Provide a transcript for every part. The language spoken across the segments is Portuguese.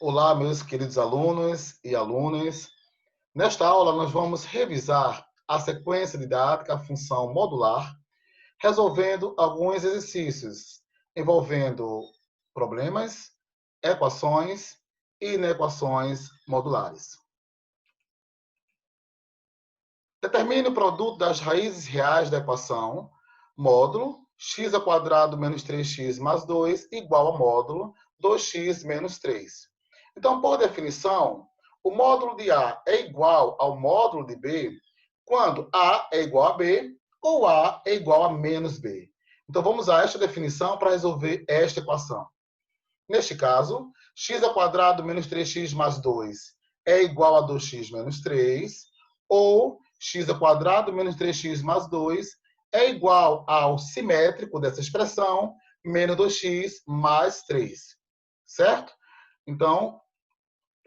Olá, meus queridos alunos e alunas. Nesta aula, nós vamos revisar a sequência didática, a função modular, resolvendo alguns exercícios envolvendo problemas, equações e inequações modulares. Determine o produto das raízes reais da equação módulo x² menos 3x mais 2 igual ao módulo 2x menos 3. Então, por definição, o módulo de A é igual ao módulo de B quando A é igual a B ou A é igual a menos B. Então, vamos usar esta definição para resolver esta equação. Neste caso, x² menos 3x mais 2 é igual a 2x menos 3, ou x² menos 3x mais 2 é igual ao simétrico dessa expressão, menos 2x mais 3. Certo? Então,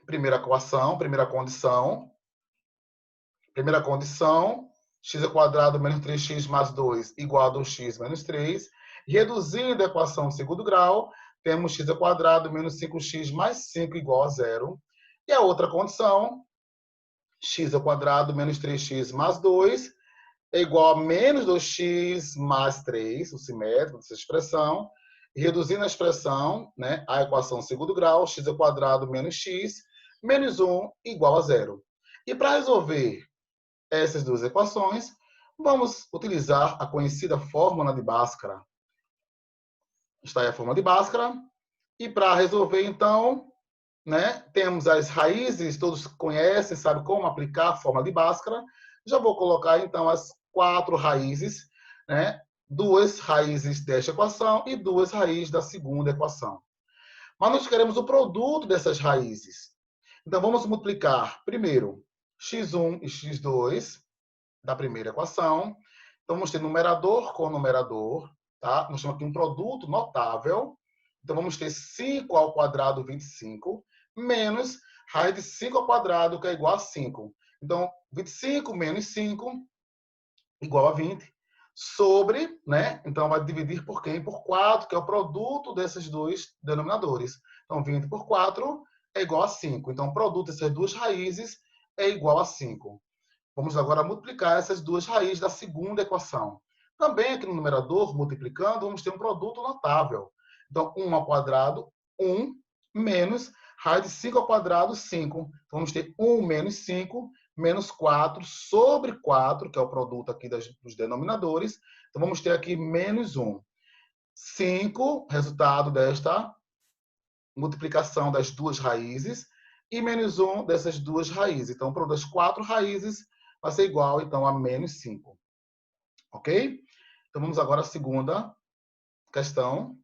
primeira equação, primeira condição, x² menos 3x mais 2 igual a 2x menos 3. Reduzindo a equação de segundo grau, temos x² menos 5x mais 5 igual a 0. E a outra condição, x² menos 3x mais 2 é igual a menos 2x mais 3, o simétrico dessa expressão. E reduzindo a expressão, né, a equação de segundo grau, x² menos x menos 1 igual a 0. E para resolver essas duas equações, vamos utilizar a conhecida fórmula de Bhaskara. Está aí a fórmula de Bhaskara. E para resolver, então, né, temos as raízes, todos conhecem, sabem como aplicar a fórmula de Bhaskara. Já vou colocar, então, as 4 raízes, né, 2 raízes desta equação e 2 raízes da segunda equação. Mas nós queremos o produto dessas raízes. Então, vamos multiplicar, primeiro, x1 e x2 da primeira equação. Então, vamos ter numerador com numerador. Tá? Nós temos aqui um produto notável. Então, vamos ter 5 ao quadrado, 25, menos raiz de 5 ao quadrado, que é igual a 5. Então, 25 menos 5, igual a 20, sobre, né? Então, vai dividir por quem? Por 4, que é o produto desses dois denominadores. Então, 20 por 4 é igual a 5. Então, o produto dessas duas raízes é igual a 5. Vamos agora multiplicar essas duas raízes da segunda equação. Também aqui no numerador, multiplicando, vamos ter um produto notável. Então, 1 ao quadrado, 1, menos raiz de 5 ao quadrado, 5. Então, vamos ter 1 menos 5, menos 4 sobre 4, que é o produto aqui dos denominadores. Então, vamos ter aqui menos 1. 5, resultado desta multiplicação das duas raízes, e menos 1 dessas duas raízes. Então, o produto das 4 raízes vai ser igual, então, a menos 5. Ok? Então, vamos agora à segunda questão.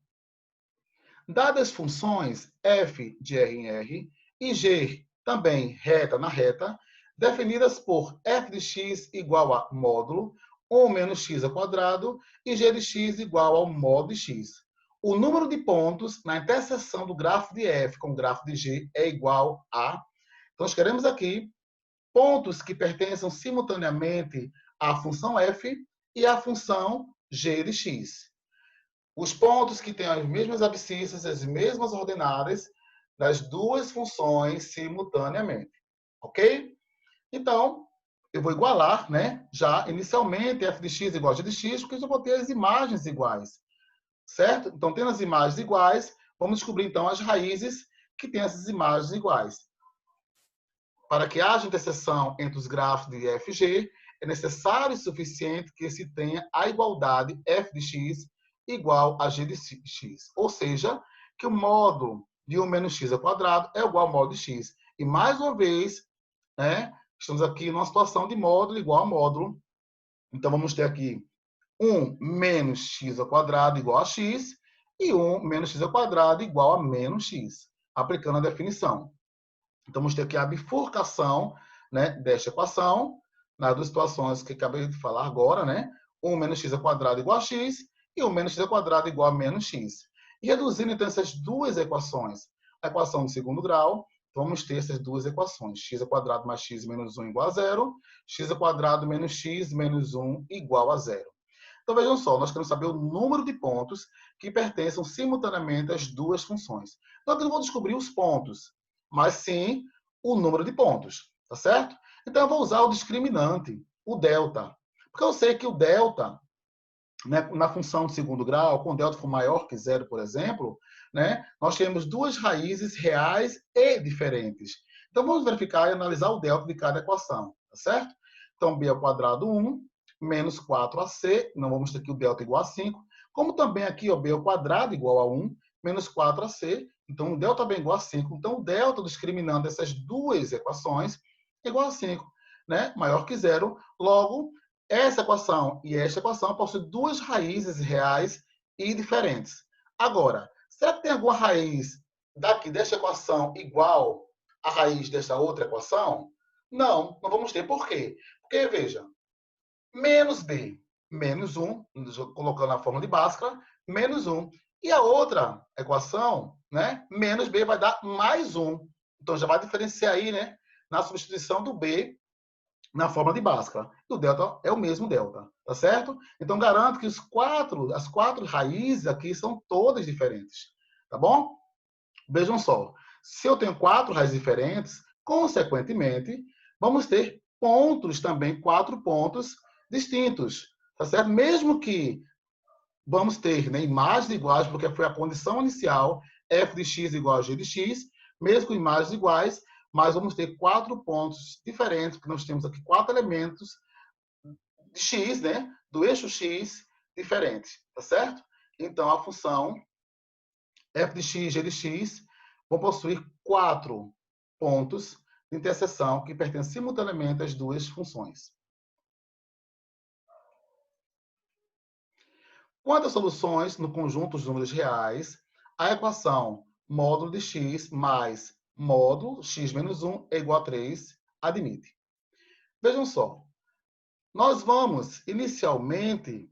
Dadas funções f de R em R e g também reta na reta, definidas por f de x igual a módulo 1 menos x ao quadrado e g de x igual ao módulo de x. O número de pontos na interseção do grafo de f com o grafo de g é igual a... Então, nós queremos aqui pontos que pertençam simultaneamente à função f e à função g de x. Os pontos que têm as mesmas abscissas, as mesmas ordenadas das duas funções simultaneamente. Ok? Então, eu vou igualar, né? Já inicialmente f de x igual a g de x, porque eu já vou ter as imagens iguais. Certo? Então, tendo as imagens iguais, vamos descobrir então as raízes que têm essas imagens iguais. Para que haja interseção entre os grafos de f e g, é necessário e suficiente que se tenha a igualdade f de x igual a g de x. Ou seja, que o módulo de 1 menos x ao quadrado é igual ao módulo de x. E, mais uma vez, né, estamos aqui numa situação de módulo igual a módulo. Então, vamos ter aqui 1 menos x ao quadrado igual a x e 1 menos x ao quadrado igual a menos x, aplicando a definição. Então, vamos ter aqui a bifurcação, né, desta equação, nas duas situações que acabei de falar agora, né? 1 menos x ao quadrado igual a x e 1 menos x ao quadrado igual a menos x. E reduzindo, então, essas duas equações, a equação de segundo grau, vamos ter essas duas equações. X ao quadrado mais x menos 1 igual a 0, x ao quadrado menos x menos 1 igual a 0. Então, vejam só, nós queremos saber o número de pontos que pertençam simultaneamente às duas funções. Então, aqui eu vou descobrir os pontos. mas sim o número de pontos, tá certo? Então, eu vou usar o discriminante, o delta. Porque eu sei que o delta, né, na função de segundo grau, quando o delta for maior que zero, por exemplo, né, nós temos duas raízes reais e diferentes. Então, vamos verificar e analisar o delta de cada equação, tá certo? Então, b ao quadrado 1, menos 4ac, não vamos ter aqui o delta igual a 5, como também aqui, ó, b ao quadrado igual a 1, menos 4ac, então o delta bem igual a 5. Então, o delta discriminando essas duas equações é igual a 5, né? Maior que zero. Logo, essa equação e esta equação possuem duas raízes reais e diferentes. Agora, será que tem alguma raiz daqui desta equação igual à raiz desta outra equação? Não, não vamos ter. Por quê? Porque, veja, menos b, menos 1, colocando na forma de Bhaskara, menos 1. E a outra equação, né, menos b vai dar mais 1. Então, já vai diferenciar aí, né, na substituição do b na forma de Bhaskara. E o delta é o mesmo delta, tá certo? Então, garanto que as quatro raízes aqui são todas diferentes, tá bom? Vejam só, se eu tenho quatro raízes diferentes, consequentemente, vamos ter pontos também, 4 pontos distintos, tá certo? Mesmo que vamos ter, né, imagens iguais, porque foi a condição inicial, f de x igual a g de x, mesmo com imagens iguais, mas vamos ter 4 pontos diferentes, porque nós temos aqui 4 elementos de x, né, do eixo x diferentes, tá certo? Então, a função f de x, g de x, vão possuir 4 pontos de interseção que pertencem simultaneamente às duas funções. Quanto às soluções no conjunto dos números reais, a equação módulo de x mais módulo x menos 1 é igual a 3 admite. Vejam só, nós vamos inicialmente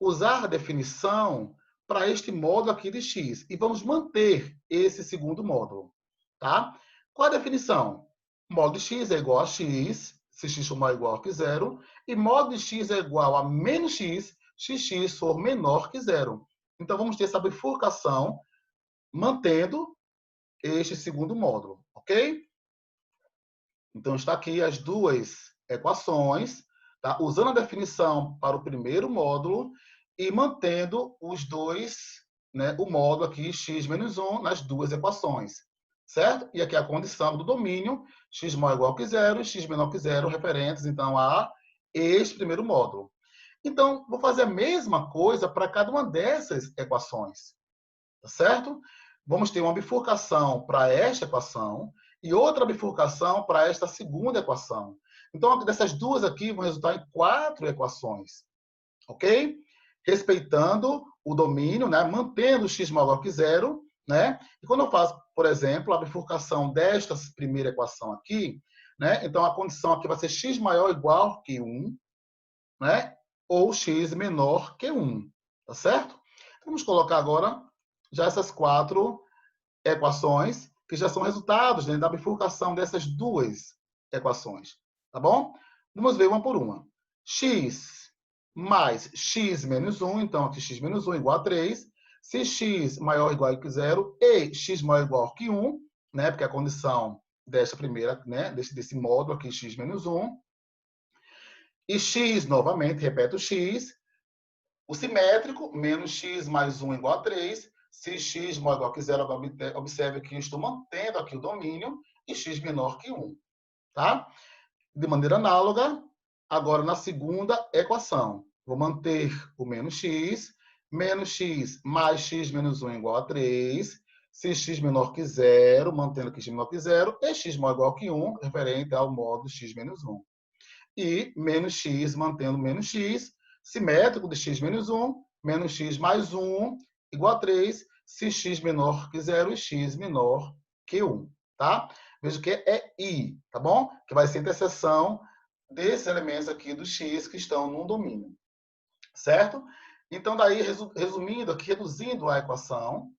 usar a definição para este módulo aqui de x e vamos manter esse segundo módulo, tá? Qual a definição? Módulo de x é igual a x, se x for maior ou igual que zero, e módulo de x é igual a menos x, se x for menor que zero. Então, vamos ter essa bifurcação mantendo este segundo módulo, ok? Então, está aqui as duas equações, tá? Usando a definição para o primeiro módulo e mantendo os dois, né, o módulo aqui, x menos 1, nas duas equações, certo? E aqui a condição do domínio, x maior ou igual que zero, x menor que zero, referentes, então, a este primeiro módulo. Então, vou fazer a mesma coisa para cada uma dessas equações, tá certo? Vamos ter uma bifurcação para esta equação e outra bifurcação para esta segunda equação. Então, dessas duas aqui vão resultar em 4 equações, ok? Respeitando o domínio, né? Mantendo x maior que zero, né? E quando eu faço, por exemplo, a bifurcação desta primeira equação aqui, né? Então, a condição aqui vai ser x maior ou igual que 1, né? Ou x menor que 1, tá certo? Vamos colocar agora já essas 4 equações, que já são resultados, né, da bifurcação dessas duas equações. Tá bom? Vamos ver uma por uma. X mais x menos 1, então aqui x menos 1 é igual a 3. Se x maior ou igual que zero e x maior ou igual que 1, né, porque a condição desta primeira, né, desse módulo aqui, x menos 1. E x, novamente, repete o x. O simétrico, menos x mais 1 igual a 3. Se x maior ou igual que zero, observe que eu estou mantendo aqui o domínio e x menor que 1. Tá? De maneira análoga, agora na segunda equação. Vou manter o menos x mais x menos 1 igual a 3. Se x menor que zero, mantendo aqui x menor que zero, e x maior ou igual que 1, referente ao módulo x menos 1. E menos x, mantendo menos x, simétrico de x menos 1, menos x mais 1, igual a 3, se x menor que 0 e x menor que 1, tá? Veja que é I, tá bom? Que vai ser a interseção desses elementos aqui do x que estão no domínio, certo? Então, daí, resumindo aqui, reduzindo a equação,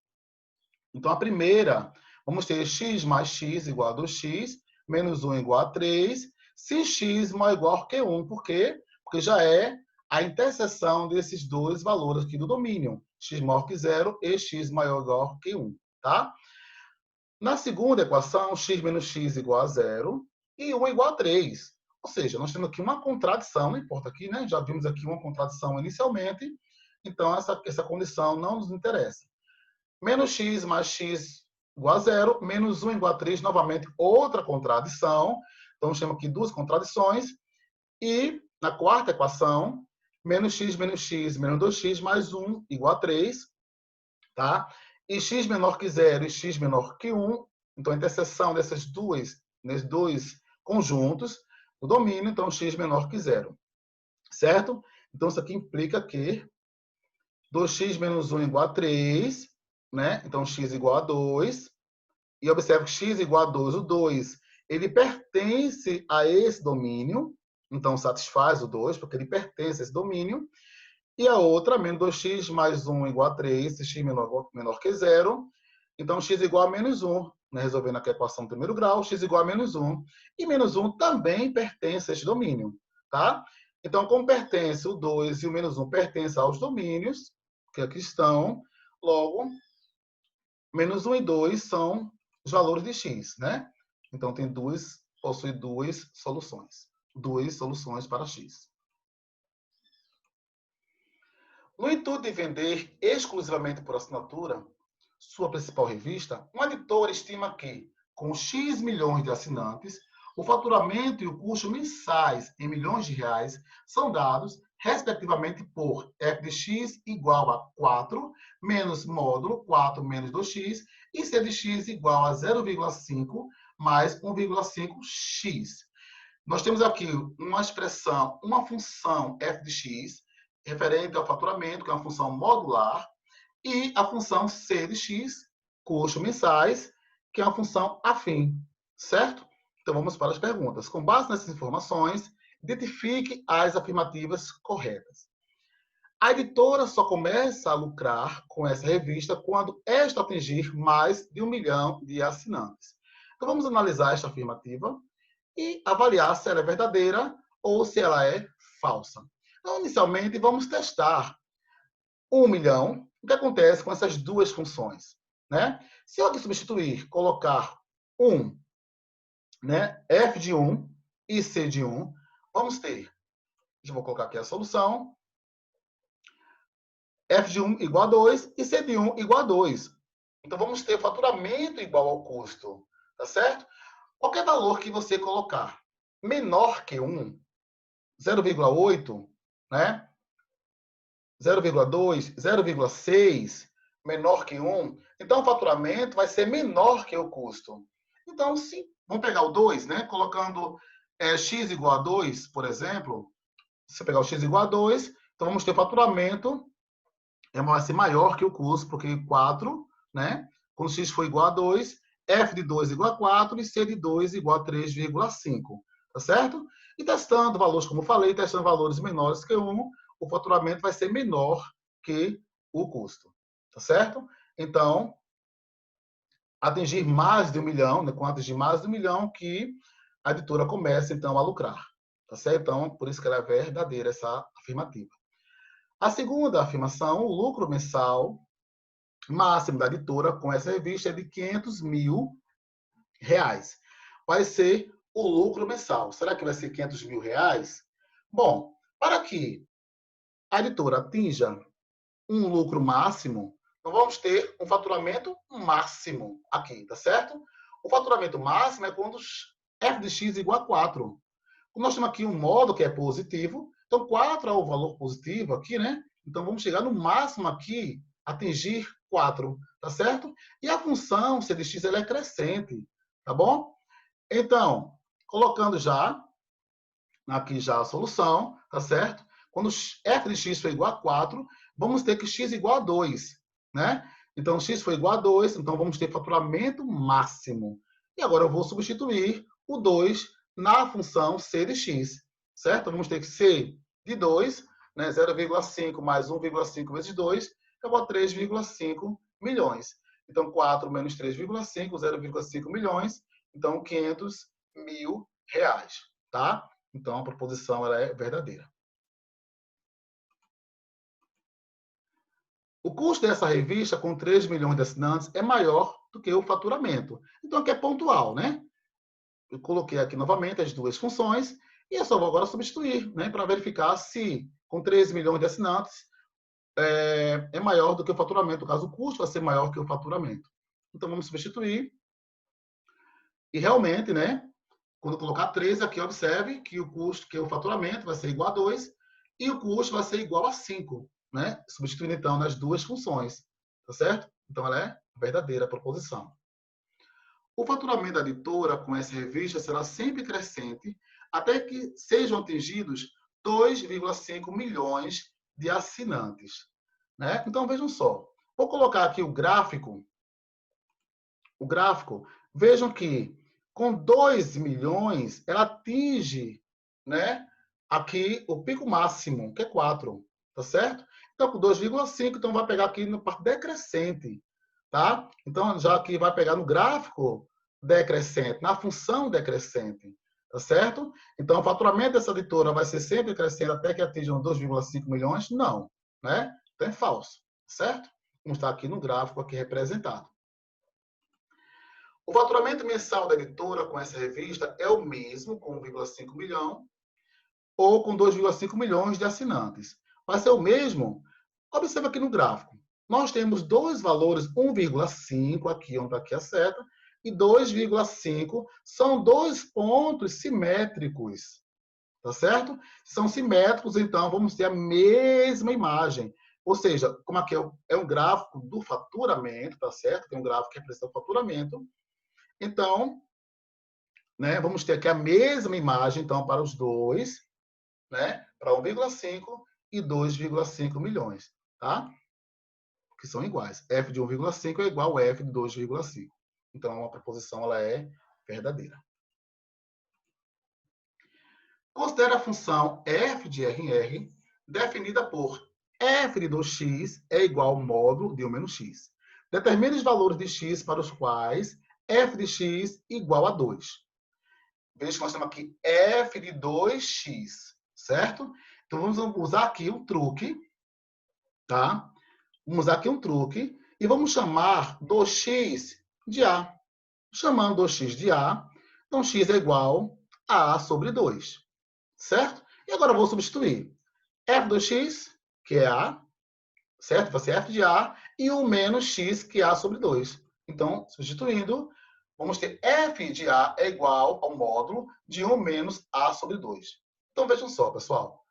então, a primeira, vamos ter x mais x igual a 2x, menos 1 igual a 3, se x maior ou igual que 1. Por quê? Porque já é a interseção desses dois valores aqui do domínio, x maior que 0 e x maior ou igual que 1. Tá? Na segunda equação, x menos x igual a 0 e 1 igual a 3. Ou seja, nós temos aqui uma contradição, não importa aqui, né? Já vimos aqui uma contradição inicialmente, então essa condição não nos interessa. Menos x mais x igual a 0, menos 1 igual a 3, novamente outra contradição. Então, chamo aqui duas contradições. E na quarta equação, menos x menos 2x mais 1 igual a 3, tá? E x menor que 0 e x menor que 1, então a interseção desses dois conjuntos do domínio, então x menor que 0, certo? Então isso aqui implica que 2x menos 1 igual a 3, né? Então x igual a 2, e observe que x igual a 2, o 2, ele pertence a esse domínio, então satisfaz o 2, porque ele pertence a esse domínio. E a outra, menos 2x mais 1 igual a 3, se x menor que 0. Então, x igual a menos 1, né? Resolvendo aqui a equação do primeiro grau, x igual a menos 1. E menos 1 também pertence a este domínio, tá? Então, como pertence o 2 e o menos 1 pertence aos domínios, que aqui estão, logo, menos 1 e 2 são os valores de x, né? Então, possui duas soluções para x. No intuito de vender exclusivamente por assinatura sua principal revista, uma editora estima que, com X milhões de assinantes, o faturamento e o custo mensais em milhões de reais são dados, respectivamente, por f de x igual a 4 menos módulo 4 menos 2x e c de x igual a 0,5 mais 1,5x. Nós temos aqui uma expressão, uma função f de x, referente ao faturamento, que é uma função modular, e a função c de x, custos mensais, que é uma função afim, certo? Então vamos para as perguntas. Com base nessas informações, identifique as afirmativas corretas. A editora só começa a lucrar com essa revista quando esta atingir mais de 1 milhão de assinantes. Então vamos analisar esta afirmativa e avaliar se ela é verdadeira ou se ela é falsa. Então, inicialmente, vamos testar 1 milhão. O que acontece com essas duas funções? Né? Se eu aqui substituir, colocar 1, né, f de 1 e c de 1, vamos ter, eu vou colocar aqui a solução, f de 1 igual a 2 e c de 1 igual a 2. Então, vamos ter faturamento igual ao custo, tá certo? Qualquer valor que você colocar menor que 1, 0,8, né? 0,2, 0,6, menor que 1, então o faturamento vai ser menor que o custo. Então, sim, vamos pegar o 2, né? Colocando x igual a 2, por exemplo, se pegar o x igual a 2, então vamos ter faturamento vai ser maior que o custo, porque 4, né? Quando x for igual a 2, f de 2 igual a 4 e c de 2 igual a 3,5, tá certo? E testando valores, como eu falei, testando valores menores que 1, o faturamento vai ser menor que o custo, tá certo? Então, atingir mais de 1 milhão, né? Quando atingir mais de 1 milhão, que a editora começa, então, a lucrar, tá certo? Então, por isso que ela é verdadeira, essa afirmativa. A segunda afirmação, o lucro mensal máximo da editora com essa revista é de R$500 mil. Vai ser o lucro mensal. Será que vai ser R$500 mil? Bom, para que a editora atinja um lucro máximo, nós vamos ter um faturamento máximo aqui, tá certo? O faturamento máximo é quando f de x igual a 4. Como nós temos aqui um modo que é positivo, então 4 é o valor positivo aqui, né? Então vamos chegar no máximo aqui, atingir 4, tá certo? E a função c de x ela é crescente, tá bom? Então, colocando já aqui já a solução, tá certo? Quando f de x for igual a 4, vamos ter que x igual a 2, né? Então, x for igual a 2, então vamos ter faturamento máximo. E agora eu vou substituir o 2 na função c de x, certo? Vamos ter que c de 2, né? 0,5 mais 1,5 vezes 2, é igual a 3,5 milhões. Então, 4 menos 3,5, 0,5 milhões. Então, R$500 mil, tá? Então, a proposição ela é verdadeira. O custo dessa revista, com 3 milhões de assinantes, é maior do que o faturamento. Então, aqui é pontual, né? Eu coloquei aqui novamente as duas funções e eu só vou agora substituir, né? Para verificar se, com 13 milhões de assinantes, é maior do que o faturamento. No caso, o custo vai ser maior que o faturamento. Então, vamos substituir. E realmente, né? Quando eu colocar 13 aqui, observe que o custo, que o faturamento vai ser igual a 2 e o custo vai ser igual a 5, né? Substituindo, então, nas duas funções. Tá certo? Então, ela é verdadeira proposição. O faturamento da editora com essa revista será sempre crescente até que sejam atingidos 2,5 milhões de assinantes. Né? Então, vejam só. Vou colocar aqui o gráfico. Vejam que com 2 milhões, ela atinge, né, aqui o pico máximo, que é 4. Tá certo? Então, com 2,5, então vai pegar aqui no parte decrescente. Tá? Então, já que vai pegar no gráfico decrescente, na função decrescente. Tá certo? Então, o faturamento dessa editora vai ser sempre crescendo até que atinjam 2,5 milhões? Não. Né? Então, é falso. Certo? Como está aqui no gráfico aqui representado. O faturamento mensal da editora com essa revista é o mesmo, com 1,5 milhão, ou com 2,5 milhões de assinantes. Vai ser o mesmo? Observa aqui no gráfico. Nós temos dois valores, 1,5, aqui onde está aqui a seta, e 2,5 são dois pontos simétricos. Tá certo? Se são simétricos, então vamos ter a mesma imagem. Ou seja, como aqui é um gráfico do faturamento, tá certo? Tem um gráfico que representa o faturamento. Então, né, vamos ter aqui a mesma imagem, então, para os dois, né, para 1,5 e 2,5 milhões, tá? Que são iguais. F de 1,5 é igual a F de 2,5. Então, a proposição ela é verdadeira. Considere a função f de RR definida por f de 2x é igual ao módulo de 1 menos x. Determine os valores de x para os quais f de x igual a 2. Veja que nós temos aqui f de 2x, certo? Então, vamos usar aqui um truque, tá? Vamos usar aqui um truque e vamos chamar 2x de A. Chamando 2x de A, então x é igual a A sobre 2, certo? E agora eu vou substituir f de x, que é A, certo? Vai ser f de A, e o menos x, que é A sobre 2. Então, substituindo, vamos ter f de A é igual ao módulo de 1 menos A sobre 2. Então, vejam só, pessoal.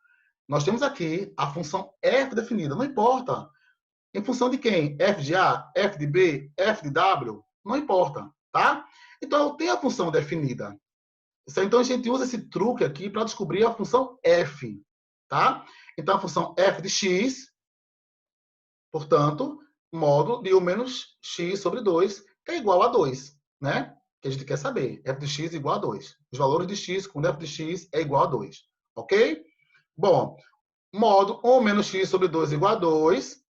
Nós temos aqui a função f definida. Não importa. Em função de quem? F de A, f de B, f de W? Não importa, tá? Então, eu tenho a função definida. Então, a gente usa esse truque aqui para descobrir a função f, tá? Então, a função f de x, portanto, módulo de 1 menos x sobre 2 é igual a 2, né? Que a gente quer saber. F de x é igual a 2. Os valores de x com f de x é igual a 2. Ok? Bom, módulo 1 menos x sobre 2 igual a 2.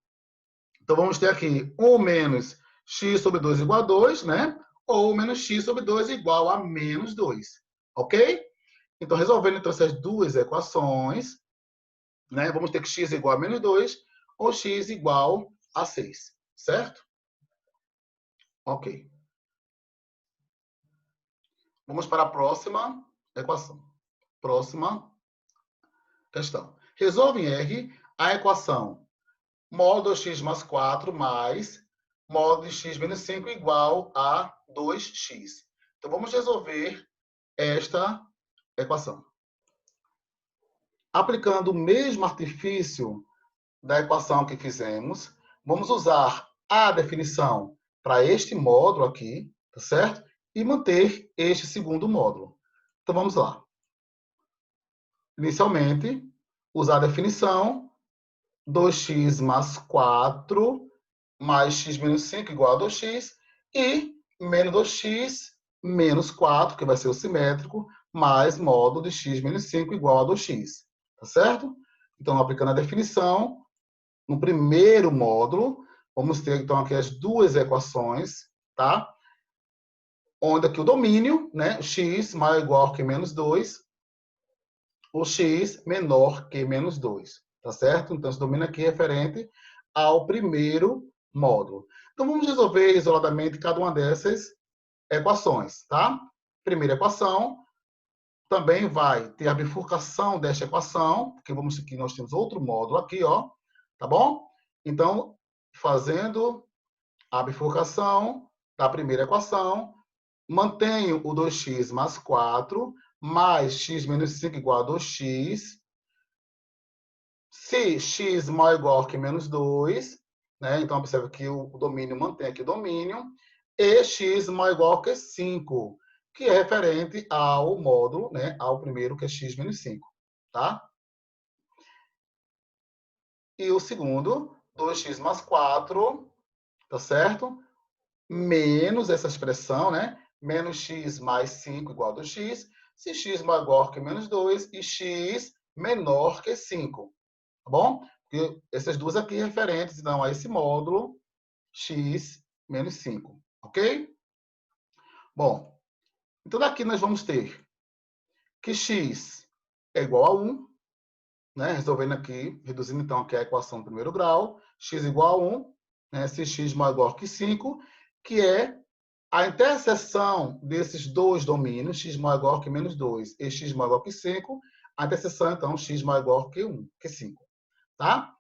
Então, vamos ter aqui 1 menos x sobre 2 igual a 2, né? Ou menos x sobre 2 igual a menos 2. Ok? Então, resolvendo então, essas duas equações, né? Vamos ter que x é igual a menos 2 ou x igual a 6. Certo? Ok. Vamos para a próxima equação. Próxima questão. Resolve em R a equação módulo x mais 4 mais módulo de x menos 5 igual a 2x. Então, vamos resolver esta equação. Aplicando o mesmo artifício da equação que fizemos, vamos usar a definição para este módulo aqui, tá certo? E manter este segundo módulo. Então, vamos lá. Inicialmente, usar a definição 2x mais 4 mais x menos 5 igual a 2x e menos 2x menos 4, que vai ser o simétrico, mais módulo de x menos 5 igual a 2x. Tá certo? Então, aplicando a definição, no primeiro módulo, vamos ter, então, aqui as duas equações, tá? Onde aqui o domínio, né? X maior ou igual que menos 2, o x menor que menos 2, tá certo? Então, esse domínio aqui é referente ao primeiro módulo. Então, vamos resolver isoladamente cada uma dessas equações, tá? Primeira equação também vai ter a bifurcação desta equação, porque vamos aqui, nós temos outro módulo aqui, ó, tá bom? Então, fazendo a bifurcação da primeira equação, mantenho o 2x mais 4, mais x menos 5 igual a 2x. Se x maior ou igual que menos 2, né? Então, observe que o domínio mantém aqui o domínio, e x maior ou igual que 5, que é referente ao módulo, né? Ao primeiro, que é x menos 5, tá? E o segundo, 2x mais 4, tá certo? Menos essa expressão, né? Menos x mais 5 igual a 2x, se x maior que menos 2 e x menor que 5, tá bom? Porque essas duas aqui referentes, então, a esse módulo x menos 5, ok? Bom, então daqui nós vamos ter que x é igual a 1, né? Resolvendo aqui, reduzindo então aqui a equação do primeiro grau, x igual a 1, né? Se x maior ou igual que 5, que é a interseção desses dois domínios, x maior ou igual que menos 2 e x maior ou igual que 5, a interseção, então, x maior ou igual que 1, que 5, tá?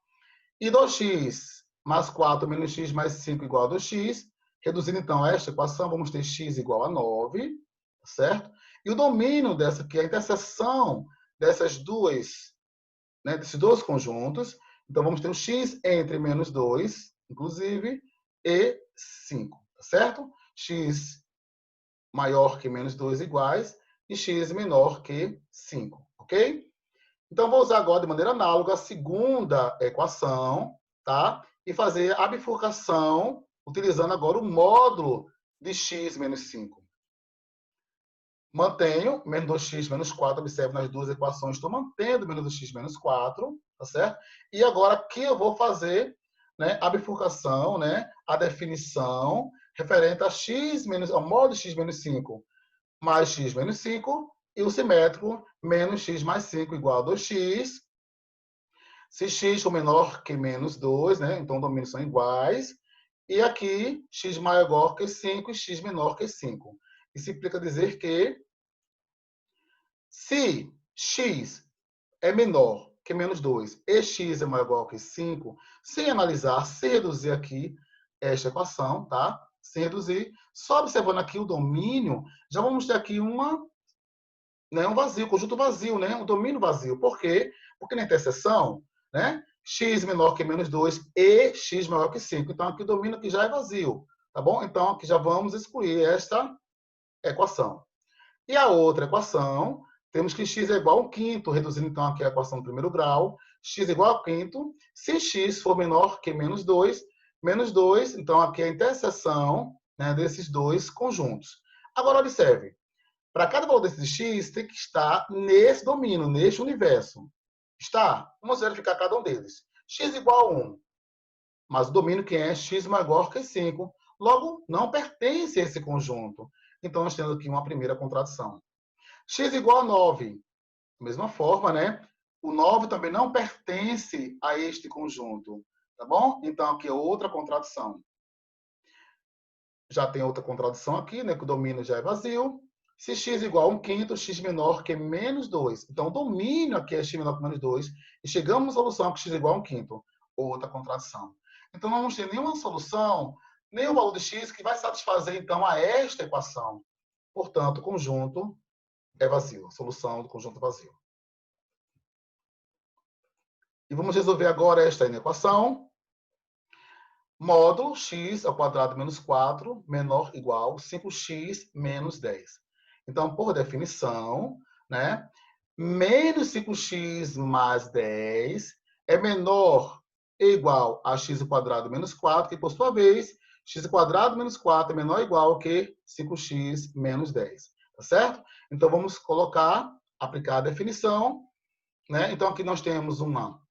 E 2x mais 4 menos x mais 5 igual a 2x, reduzindo, então, esta equação, vamos ter x igual a 9, certo? E o domínio dessa aqui, a interseção dessas duas, né, desses dois conjuntos, então, vamos ter um x entre menos 2, inclusive, e 5, tá certo? X maior que menos 2 iguais e x menor que 5, ok? Então, vou usar agora de maneira análoga a segunda equação, tá? E fazer a bifurcação utilizando agora o módulo de x menos 5. Mantenho menos 2x menos 4, observe nas duas equações, estou mantendo menos 2x menos 4, tá certo? E agora aqui eu vou fazer, né, a bifurcação, né, a definição referente a x menos, ao módulo de x menos 5 mais x menos 5 e o simétrico menos x mais 5 igual a 2x. Se x for menor que menos 2, né, então os domínios são iguais. E aqui, x maior ou igual que 5 e x menor que 5. Isso implica dizer que se x é menor que menos 2 e x é maior ou igual que 5, sem analisar, sem reduzir aqui esta equação, tá? Sem reduzir, só observando aqui o domínio, já vamos ter aqui um vazio, conjunto vazio, né? Um domínio vazio. Por quê? Porque na interseção, né? X menor que menos 2 e x maior que 5. Então, aqui o domínio que já é vazio, tá bom? Então, aqui já vamos excluir esta equação. E a outra equação, temos que x é igual a 1/5, reduzindo então aqui a equação do primeiro grau. X é igual a 1/5. Se x for menor que menos 2, então aqui é a interseção, né, desses dois conjuntos. Agora, observe. Para cada valor desse x, tem que estar nesse domínio, neste universo. Está? Vamos verificar cada um deles. X igual a 1. Mas o domínio que é x maior que 5. Logo, não pertence a esse conjunto. Então, nós temos aqui uma primeira contradição. X igual a 9. Da mesma forma, né? O 9 também não pertence a este conjunto. Tá bom? Então, aqui é outra contradição. Já tem outra contradição aqui, né? Que o domínio já é vazio. Se x igual a 1/5, x menor que menos 2. Então, o domínio aqui é x menor que menos 2. E chegamos à solução que x igual a 1/5. Outra contradição. Então, não vamos ter nenhuma solução, nenhum valor de x que vai satisfazer, então, a esta equação. Portanto, o conjunto é vazio. A solução do conjunto é vazio. E vamos resolver agora esta equação. Módulo x ao quadrado menos 4 menor ou igual a 5x menos 10. Então, por definição, né, menos 5x mais 10 é menor ou igual a x ao quadrado menos 4, que, por sua vez, x ao quadrado menos 4 é menor ou igual que 5x menos 10. Tá certo? Então, vamos aplicar a definição. Né? Então, aqui nós temos uma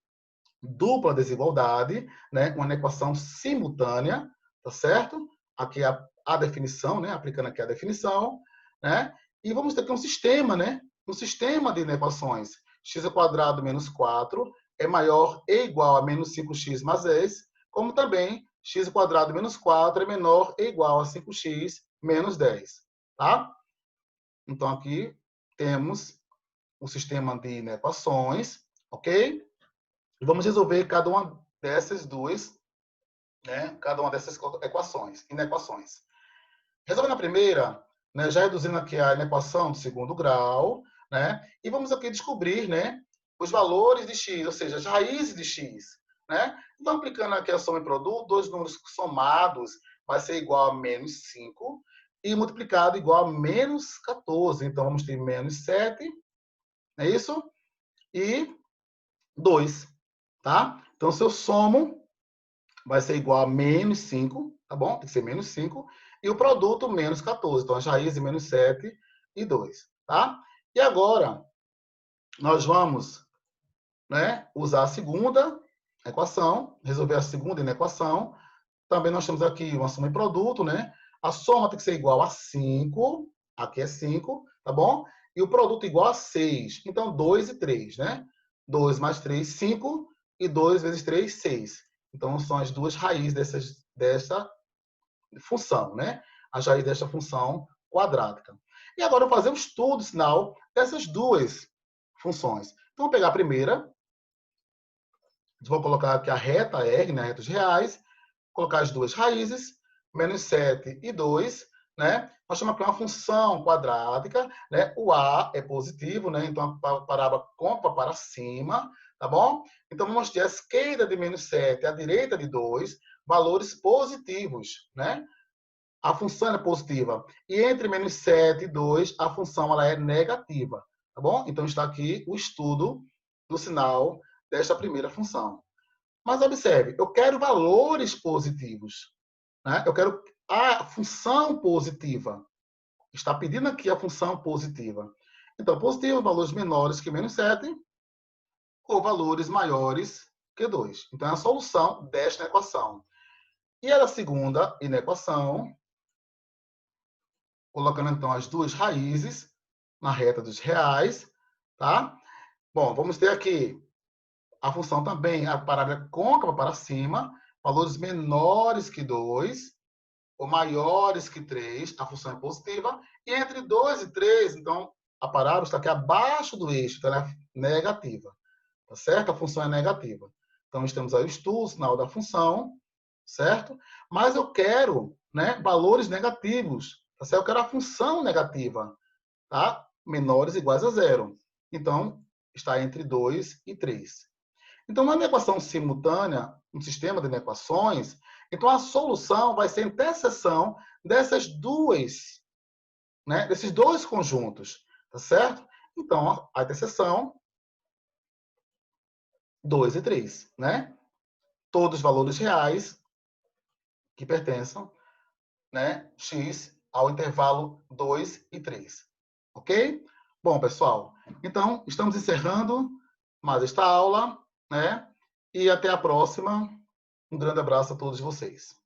dupla desigualdade, né? Uma equação simultânea, tá certo? Aqui a definição, né? Aplicando aqui a definição, né? E vamos ter aqui um sistema, né? Um sistema de equações. X ao quadrado menos 4 é maior ou igual a menos 5x mais 10, como também x² menos 4 é menor ou igual a 5x menos 10. Tá? Então, aqui temos o sistema de inequações, ok? E vamos resolver cada uma dessas duas, né? Cada uma dessas inequações. Resolvendo a primeira, né, já reduzindo aqui a inequação do segundo grau, né? E vamos aqui descobrir, né, os valores de x, ou seja, as raízes de x, né? Então, aplicando aqui a soma e produto, dois números somados vai ser igual a menos 5 e multiplicado igual a menos 14. Então, vamos ter menos 7, é isso? E 2, tá? Então, se eu somo, vai ser igual a menos 5, tá bom? Tem que ser menos 5. E o produto, menos 14. Então, as raízes, menos 7 e 2, tá? E agora, nós vamos, né, usar a segunda equação, resolver a segunda inequação. Também nós temos aqui uma soma e produto, né? A soma tem que ser igual a 5, aqui é 5, tá bom? E o produto igual a 6. Então, 2 e 3, né? 2 mais 3, 5. E 2 vezes 3, 6. Então, são as duas raízes dessa função, né? As raízes dessa função quadrática. E agora eu vou fazer o estudo sinal dessas duas funções. Então, vou pegar a primeira. Vou colocar aqui a reta R, né? Retas reais. Colocar as duas raízes, menos 7 e 2, né? Nós chamamos aqui uma função quadrática, né? O A é positivo, né? Então a parábola conta para cima, tá bom? Então vamos ter a esquerda de menos 7 e a direita de 2, valores positivos, né? A função é positiva. E entre menos 7 e 2, a função ela é negativa, tá bom? Então está aqui o estudo do sinal desta primeira função. Mas observe, eu quero valores positivos, né? Eu quero a função positiva. Está pedindo aqui a função positiva. Então, positivo, valores menores que menos 7 ou valores maiores que 2. Então, é a solução desta equação. E a segunda inequação, colocando então as duas raízes na reta dos reais, tá? Bom, vamos ter aqui a função também, a parábola côncava para cima, valores menores que 2 ou maiores que 3, a função é positiva, e entre 2 e 3, então, a parábola está aqui abaixo do eixo, então ela é negativa, tá certo? A função é negativa. Então, temos aí o estudo, sinal da função, certo? Mas eu quero, né, valores negativos, tá certo? Eu quero a função negativa, tá? Menores iguais a zero. Então, está entre 2 e 3. Então, numa inequação simultânea, um sistema de inequações, então a solução vai ser a interseção dessas duas, né, desses dois conjuntos, tá certo? Então, a interseção 2 e 3, né? Todos os valores reais que pertençam, né, x ao intervalo 2 e 3. Ok? Bom, pessoal, então estamos encerrando mais esta aula, né? E até a próxima. Um grande abraço a todos vocês.